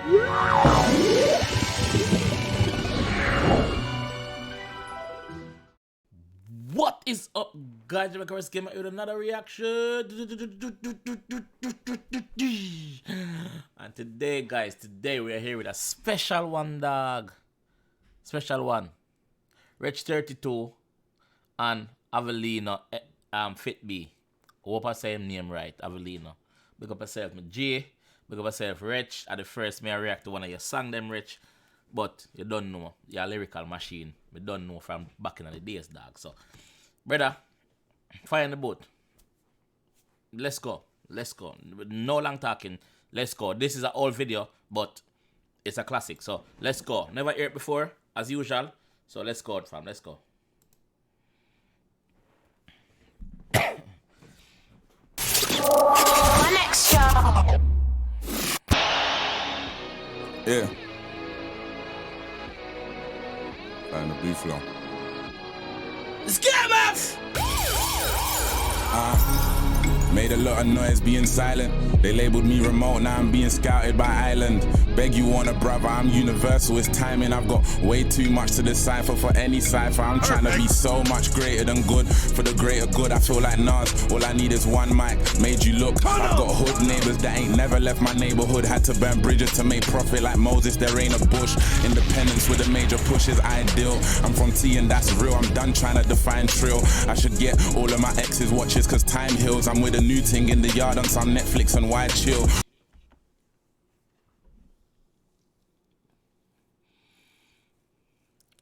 What is up, guys? JAMAICA'S came out with another reaction. And today, guys, we are here with a special one, dog. Special one. Wretch 32 and Avelino FITB. Hope I say him name right, Avelino. Big up yourself, my J. Big up yourself, Wretch. At the first, may I react to one of your song, them, Wretch. But you don't know, you're a lyrical machine. We don't know from back in the days, dog. So, brother, fire in the boat. Let's go. Let's go. No long talking. Let's go. This is an old video, but it's a classic. So, let's go. Never heard it before, as usual. So, let's go, fam. Let's go. My next show. Yeah. And the beef flow. Scammers! Made a lot of noise being silent. They labeled me remote, now I'm being scouted by Island. Beg you on a brother, I'm universal, it's timing. I've got way too much to decipher for any cipher. I'm trying to be so much greater than good. For the greater good, I feel like Nas. All I need is one mic, made you look. I've got hood neighbors that ain't never left my neighborhood. Had to burn bridges to make profit like Moses, there ain't a bush. Independence with a major push is ideal. I'm from T and that's real, I'm done trying to define trill. I should get all of my exes watches cause time heals. I'm with a new thing in the yard on some Netflix and wide chill.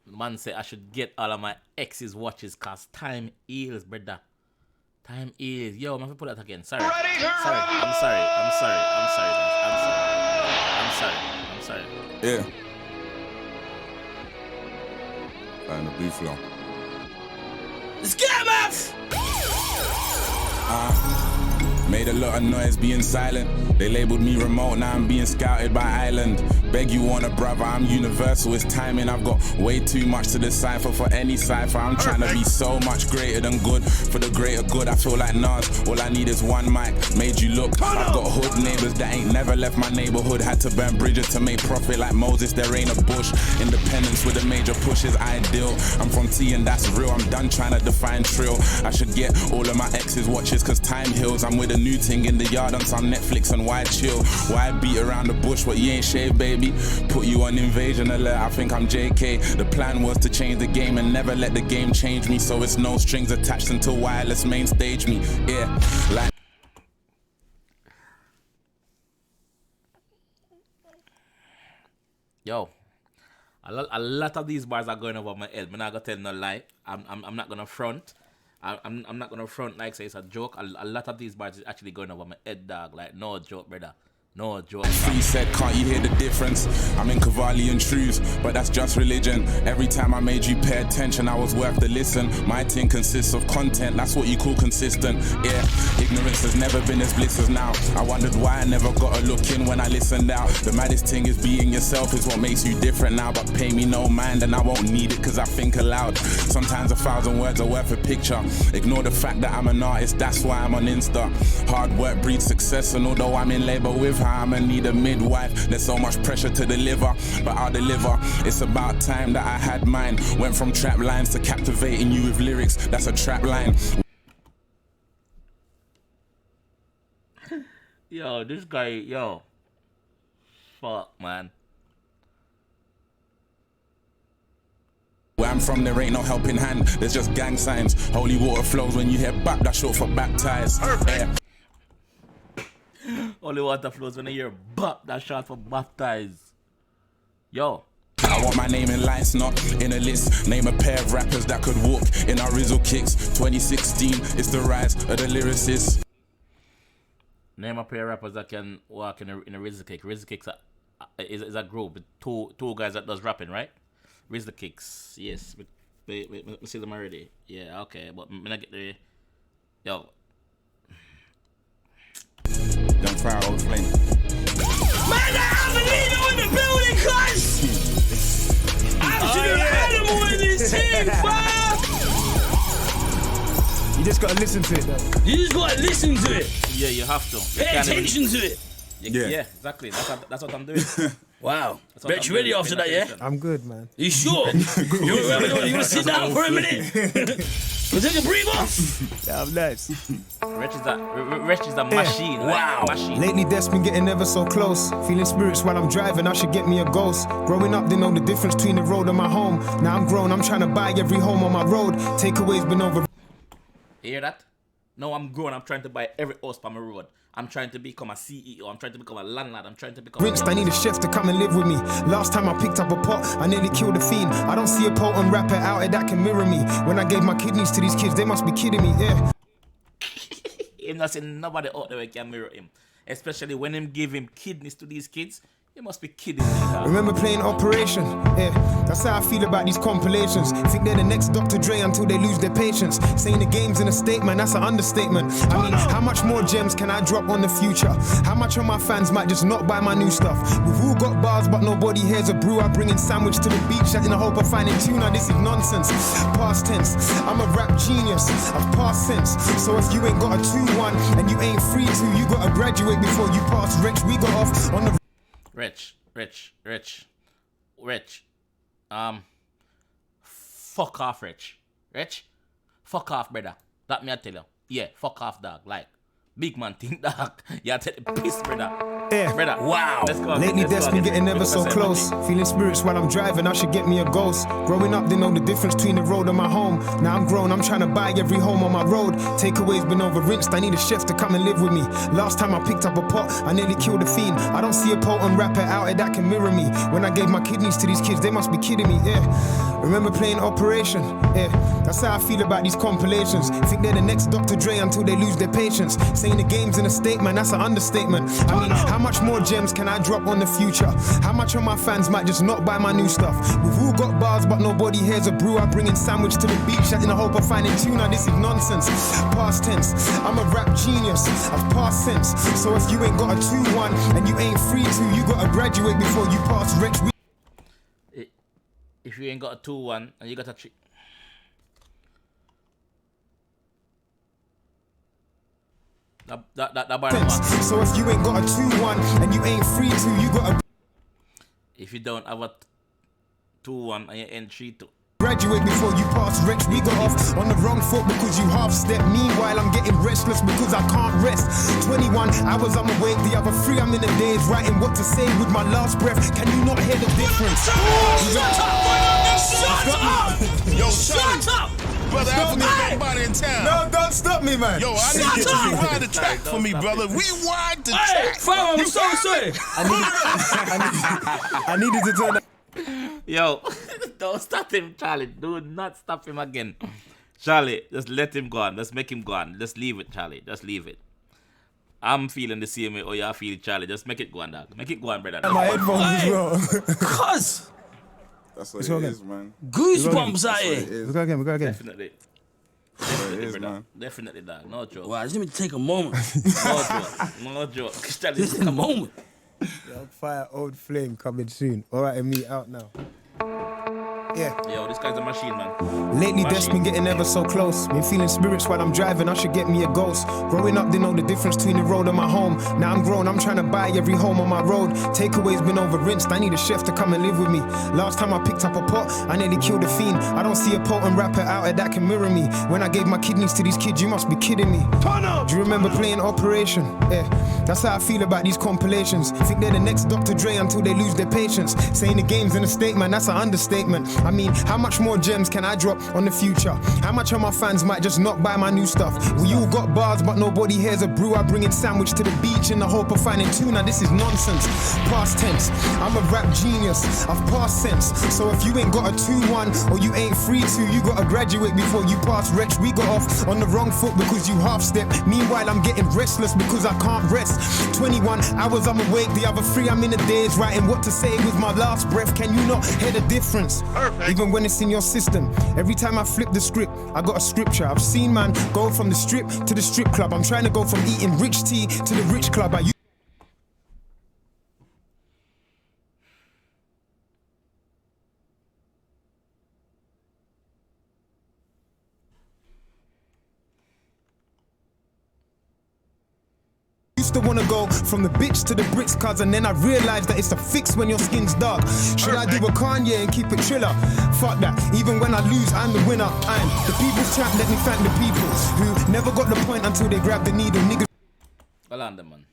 Man say I should get all of my exes watches cause time heals, brother. Time heals. Yo, man, put that again. Sorry. Sorry. I'm sorry. Yeah. And the beef flow. Scammers! Made a lot of noise being silent. They labeled me remote, now I'm being scouted by Island. Beg you on a brother, I'm universal, it's timing. I've got way too much to decipher for any cipher. I'm trying to be so much greater than good. For the greater good, I feel like Nas. All I need is one mic, made you look. I've got hood neighbors that ain't never left my neighborhood. Had to burn bridges to make profit like Moses, there ain't a bush. Independence with a major push is ideal. I'm from T and that's real, I'm done trying to define trill. I should get all of my exes watches cause time heals. I'm with a new thing in the yard on some Netflix and wide chill. Why beat around the bush what you ain't shaved, baby? Put you on invasion alert, I think I'm JK. The plan was to change the game and never let the game change me. So it's no strings attached until wireless main stage me. Yeah, like Yo, a lot of these bars are going over my head. I'm not gonna tell no lie. I'm not gonna front. I'm not gonna front like say it's a joke. A lot of these bars is actually going over my head, dog. Like no joke, brother. No joke. Free said, can't you hear the difference? I'm in Cavalli and Shrews, but that's just religion. Every time I made you pay attention, I was worth the listen. My thing consists of content, that's what you call consistent. Yeah, ignorance has never been as bliss as now. I wondered why I never got a look in when I listened out. The maddest thing is being yourself is what makes you different now. But pay me no mind and I won't need it cause I think aloud. Sometimes 1,000 words are worth a picture. Ignore the fact that I'm an artist, that's why I'm on Insta. Hard work breeds success, and although I'm in labor with I'ma need a midwife. There's so much pressure to deliver, but I'll deliver. It's about time that I had mine. Went from trap lines to captivating you with lyrics. That's a trap line. Yo, this guy, yo. Fuck, man. Where I'm from, there ain't no helping hand. There's just gang signs. Holy water flows when you hear back. That's short for baptized. Yeah. Only water flows when I hear bap, that's short for baptized. Yo. I want my name in lights, not in a list. Name a pair of rappers that could walk in our Rizzle kicks. 2016, it's the rise of the lyricists. Name a pair of rappers that can walk in a Rizzle kick. Rizzle kicks is a group with two guys that does rapping, right? Rizzle kicks, yes. Wait, see them already. Yeah, okay, but I'm gonna get the... Yo. Don't fire old flame. Man, Avelino in the building, cuz! Absolute animal in this team, fam! You just gotta listen to it though. You just gotta listen to it. Yeah, you have to. Pay attention to it. Yeah, exactly. That's what I'm doing. Wow. That's what Bet I'm you ready doing. after Pay that, yeah? attention. I'm good, man. You sure? you wanna sit down for a minute? You take a breather? Yeah, I'm nice. Wretch is a machine. Wow. Machine. Lately, death's been getting ever so close. Feeling spirits while I'm driving, I should get me a ghost. Growing up, didn't know the difference between the road and my home. Now I'm grown, I'm trying to buy every home on my road. Takeaway's been over. You hear that? No, I'm grown. I'm trying to buy every house on my road. I'm trying to become a CEO. I'm trying to become a landlord. I'm trying to become Rinsed, I need a chef to come and live with me. Last time I picked up a pot, I nearly killed a fiend. I don't see a potent rapper out there that can mirror me. When I gave my kidneys to these kids, they must be kidding me, yeah. Him not saying nobody out there can mirror him. Especially when him give him kidneys to these kids. You must be kidding me. Dog. Remember playing Operation? Yeah, that's how I feel about these compilations. Think they're the next Dr. Dre until they lose their patience. Saying the game's in a state, man, that's an understatement. I mean, how much more gems can I drop on the future? How much of my fans might just not buy my new stuff? We've all got bars, but nobody here's a brew. I bring in sandwich to the beach in the hope of finding tuna. This is nonsense. Past tense, I'm a rap genius. I've passed sense. So if you ain't got a 2-1 and you ain't free to, you gotta graduate before you pass. Wretch, we got off on the Wretch. Fuck off, Wretch. Wretch, fuck off, brother. That me I tell you. Yeah, fuck off, dog. Like, big man think, dog. Yeah, take the piss, brother. Yeah. Brother, Wow. Let's go. Lately, Let's death's go been again. getting ever We're so gonna say close. one thing. Feeling spirits while I'm driving, I should get me a ghost. Growing up, didn't know the difference between the road and my home. Now I'm grown, I'm trying to buy every home on my road. Takeaway's been over rinsed, I need a chef to come and live with me. Last time I picked up a pot, I nearly killed a fiend. I don't see a potent rapper out there that can mirror me. When I gave my kidneys to these kids, they must be kidding me, yeah. Remember playing Operation? Yeah, that's how I feel about these compilations. Think they're the next Dr. Dre until they lose their patience. Saying the game's in a state, man, that's an understatement. I mean, how much more gems can I drop on the future? How much of my fans might just not buy my new stuff? We've all got bars, but nobody here's a brew. I bring in sandwich to the beach in the hope of finding tuna. This is nonsense. Past tense, I'm a rap genius. I've passed sense. So if you ain't got a 2-1 and you ain't free to, you gotta graduate before you pass. Wretch, If you ain't got a 2-1 and you got a 3. That bar number. So if you ain't got a 2-1 and you ain't free to, you gotta If you don't have a 2-1 and you ain't 3-2. graduate before you pass. Wretch, we got off on the wrong foot because you half step. Meanwhile, I'm getting restless because I can't rest. 21 hours I'm awake, the other 3 I'm in the days writing what to say with my last breath. Can you not hear the difference? Yo, Shut up! brother, African everybody in town. No, don't stop me, man. Yo, I need you to rewind the track for me, brother. Rewind the Hey, track. fam, I'm so sorry. I needed to turn that. Yo, don't stop him, Charlie. Do not stop him again. Charlie, just let him go on. Just make him go on. Just leave it, Charlie. Just leave it. I'm feeling the same way. Oh, you feel it, Charlie. Just make it go on, dog. Make it go on, brother. My headphones as well. Cuz, That's what it is, man. goosebumps out here. We go again. Definitely. Definitely, is, brother. man. Definitely, dog. No joke. Wow, just let me take a moment. No joke. No joke. Charlie, Just take a moment. Fire Old Flame coming soon. Alright, and me out now. Yeah. Yo, this guy's a machine, man. Lately, death's been getting ever so close. Been feeling spirits while I'm driving, I should get me a ghost. Growing up, didn't know the difference between the road and my home. Now I'm grown, I'm trying to buy every home on my road. Takeaway's been over rinsed, I need a chef to come and live with me. Last time I picked up a pot, I nearly killed a fiend. I don't see a potent rapper out there that can mirror me. When I gave my kidneys to these kids, you must be kidding me. Do you remember playing Operation? Yeah, that's how I feel about these compilations. Think they're the next Dr. Dre until they lose their patience. Saying the game's in a state, man, that's an understatement. I mean, how much more gems can I drop on the future? How much of my fans might just not buy my new stuff? We all got bars, but nobody here's a brew. I bring in sandwich to the beach in the hope of finding tuna. This is nonsense. Past tense, I'm a rap genius. I've passed sense. So if you ain't got a 2-1 or you ain't free to, you gotta graduate before you pass. Wretch, we got off on the wrong foot because you half step. Meanwhile, I'm getting restless because I can't rest. 21 hours I'm awake, the other 3 I'm in the days writing what to say with my last breath. Can you not hear the difference? Perfect. Even when it's in your system, every time I flip the script, I got a scripture. I've seen man go from the strip to the strip club. I'm trying to go from eating rich tea to the rich club. Used to wanna go from the bitch to the Brits, cuz, and then I realized that it's a fix when your skin's dark. Should I do a Kanye and keep it triller? Fuck that, even when I lose, I'm the winner. I'm the people's champ, let me thank the people who never got the point until they grabbed the needle. Niggas. Hollanda man.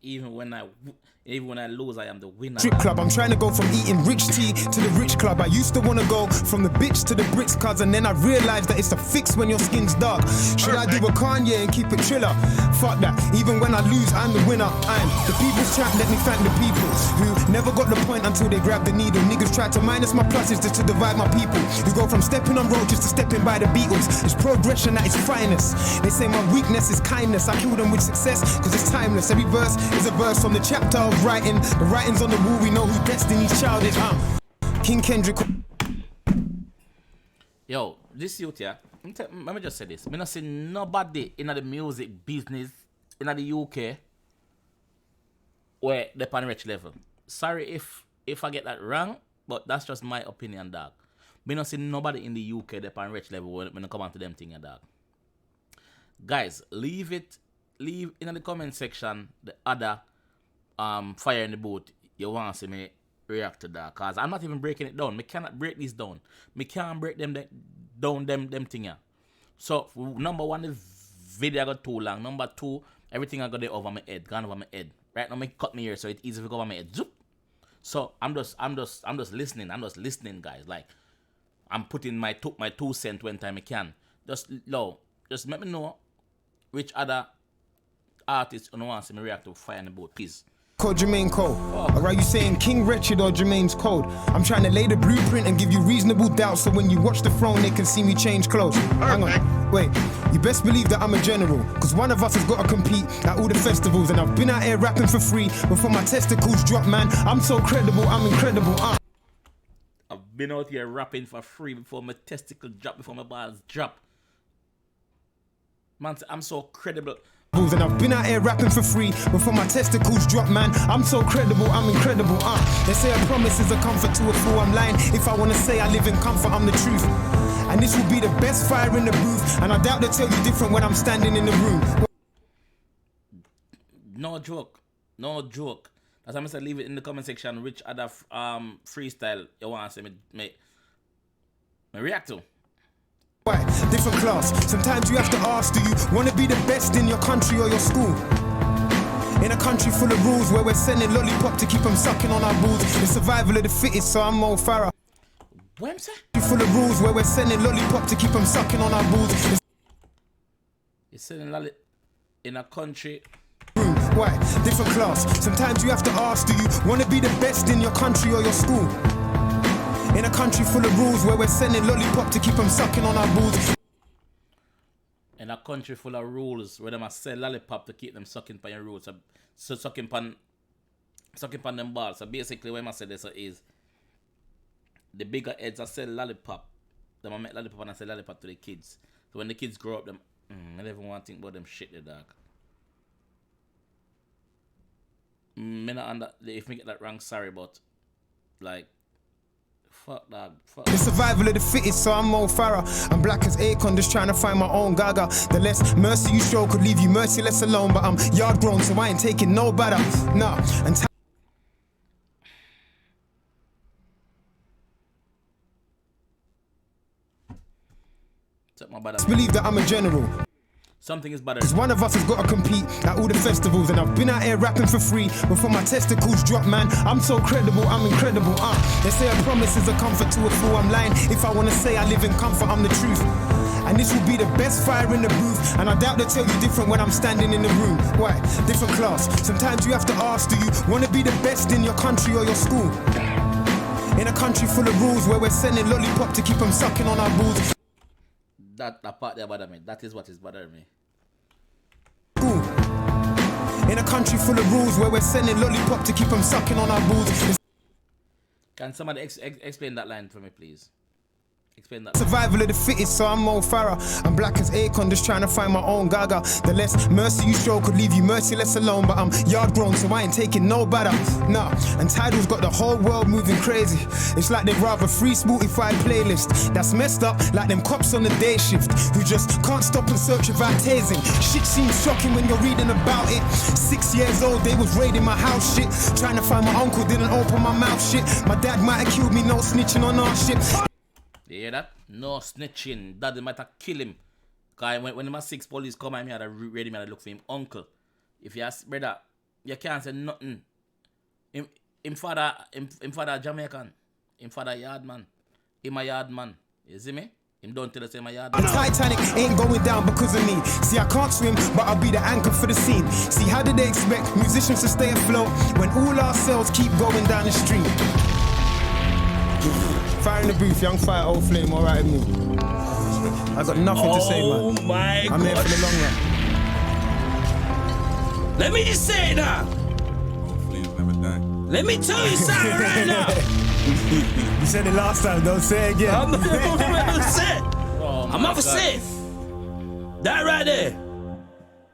Even when I lose, I am the winner. Strip club, I'm trying to go from eating rich tea to the rich club. I used to want to go from the bitch to the Brits, cuz, and then I realized that it's a fix when your skin's dark. Should I do a Kanye and keep it triller? Fuck that, even when I lose, I'm the winner. I'm the people's champ, let me thank the people who never got the point until they grabbed the needle. Niggas try to minus my pluses just to divide my people. You go from stepping on roaches to stepping by the Beatles. It's progression at its finest. They say my weakness is kindness. I kill them with success, cause it's timeless. Every verse is a verse from the chapter of writing. The writing's on the wall, we know who Destiny's Child is. King Kendrick. Yo, this youth, yeah. Let me just say this. I not see nobody in the music business in the UK where they're on rich level. Sorry if I get that wrong, but that's just my opinion, dog. Me not see nobody in the UK they're on rich level when I come on to them thing, dog. Guys, leave in the comment section the other fire in the boat you want to see me react to that, cause I'm not even breaking it down. Me cannot break this down. Me can't break them thing here. So number one, the video got too long. Number two, everything I got there over my head, gone over my head. Right now, me cut me here so it's easy to go over my head. Zoop. So I'm just listening. I'm just listening, guys. Like I'm putting my 2 cents when time I can. Just let me know which other artists you want to see me react to fire in the boat, please. Code Jermaine Cole. Or are you saying King Wretched or Jermaine's Code? I'm trying to lay the blueprint and give you reasonable doubt so when you watch the throne they can see me change clothes. Hang on, wait. You best believe that I'm a general, cause one of us has got to compete at all the festivals, and I've been out here rapping for free before my testicles drop, man. I'm so credible, I'm incredible. I've been out here rapping for free before my testicles drop, before my balls drop. Man, I'm so credible. And I've been out here rapping for free before my testicles drop, man. I'm so credible, I'm incredible. They say a promise is a comfort to a fool. I'm lying if I wanna say I live in comfort, I'm the truth. And this will be the best fire in the booth, and I doubt they'll tell you different when I'm standing in the room. No joke. That's why I said leave it in the comment section which other freestyle you want to see me react to. Why? Different class. Sometimes you have to ask, do you want to be the best in your country or your school? In a country full of rules where we're sending lollipop to keep them sucking on our balls. The survival of the fittest, so I'm Mo Farah. What sir? Full of rules where we're sending lollipop to keep them sucking on our balls. You're selling lollipop in a country. Why? Different class. Sometimes you have to ask, do you want to be the best in your country or your school? In a country full of rules where we're sending lollipop to keep them sucking on our balls. In a country full of rules where they must sell lollipop to keep them sucking on your roots. So sucking on them balls. So basically what I say this is the bigger heads that sell lollipop. They might make lollipop and sell lollipop to the kids. So when the kids grow up, I never want to think about them shit, the dog. If me get that wrong, sorry, but like fuck dog. Fuck. The survival of the fittest, so I'm Mo Farah. I'm black as Akon, just trying to find my own gaga. The less mercy you show could leave you merciless alone, but I'm yard grown, so I ain't taking no batter. Nah, and believe that I'm a general. Something is better. Cause one of us has got to compete at all the festivals, and I've been out here rapping for free before my testicles drop, man. I'm so credible, I'm incredible. They say a promise is a comfort to a fool. I'm lying if I wanna say I live in comfort, I'm the truth. And this will be the best fire in the booth, and I doubt they'll tell you different when I'm standing in the room. Why? Different class. Sometimes you have to ask, do you wanna be the best in your country or your school? In a country full of rules where we're sending lollipop to keep them sucking on our balls. That part there bother me. That is what is bothering me. In a country full of rules where we're sending lollipop to keep them sucking on our balls. Can somebody explain that line for me, please? Explain that. Survival of the fittest, so I'm Mo Farah. I'm black as Akon, just trying to find my own gaga. The less mercy you show could leave you merciless alone. But I'm yard grown, so I ain't taking no batter. Nah, and Tidal's got the whole world moving crazy. It's like they'd rather free Spotify playlist. That's messed up, like them cops on the day shift who just can't stop and search without tasing. Shit seems shocking when you're reading about it. 6 years old, they was raiding my house shit. Trying to find my uncle, didn't open my mouth shit. My dad might have killed me, no snitching on our shit. You hear that? No snitching. Daddy might have kill him. Cause when my 6 police come at me, I ready me to look for him uncle. If you ask brother, you can't say nothing. Him father Jamaican. Him father yard man. Him a yard man. You see me? Him don't tell us him a yard man. The Titanic ain't going down because of me. See, I can't swim, but I'll be the anchor for the scene. See, how did they expect musicians to stay afloat when all our cells keep going down the stream? Fire in the booth, young fire, old flame, alright with me. I got nothing to say, man. Oh my God. I'm here for the long run. Let me just say it now. Flames never die. Let me tell you something right now. You said it last time, don't say it again. I'm not gonna say it. Oh I'm my not for God. say it. That right there.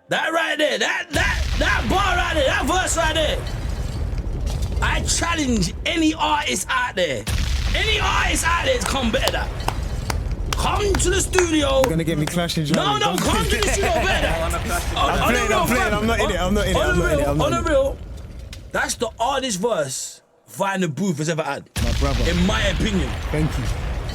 That right there. That bar right there. That verse right there. I challenge any artist out there. Any artist out there to come better than that. Come to the studio. You're gonna get me clashing, Johnny. No, come to the studio better. I'm playing. I'm not in it. On the real, that's the hardest verse Vine the Booth has ever had. My brother. In my opinion. Thank you.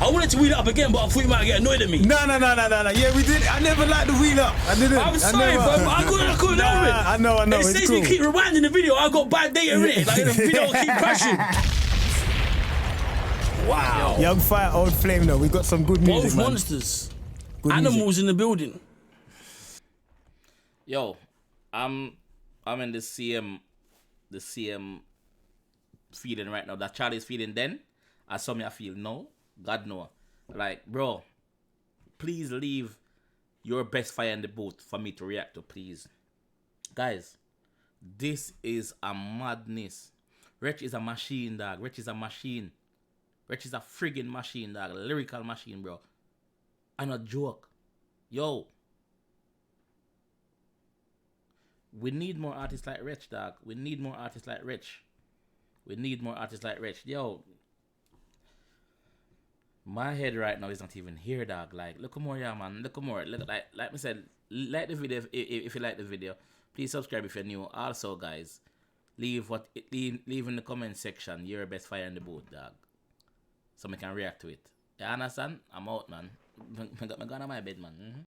I wanted to wheel it up again, but I thought you might get annoyed at me. No. Yeah, we did. I never liked the wheel up. I didn't. I'm sorry, bro. I couldn't Nah, help it. I know. It It's says cool. you keep rewinding the video. I got bad data in it. Like the video keep crashing. Wow. Young fire, old flame. Though we got some good music, Both man. monsters. Good Animals music. in the building. Yo, I'm in the CM feeling right now. That Charlie's feeling then, as some I feel no. God no. Like, bro, please leave your best fire in the boat for me to react to, please. Guys, this is a madness. Wretch is a machine, dog. Wretch is a machine. Wretch is a friggin' machine, dog. Lyrical machine, bro. I'm not joke. Yo. We need more artists like Wretch, dog. We need more artists like Wretch. We need more artists like Wretch. Yo. My head right now is not even here, dog. Like, look more, yeah, man. Look more. Look, like I said, like the video if you like the video. Please subscribe if you're new. Also, guys, leave in the comment section your best fire in the boat, dog, so I can react to it. You understand? I'm out, man. I got my gun on my bed, man.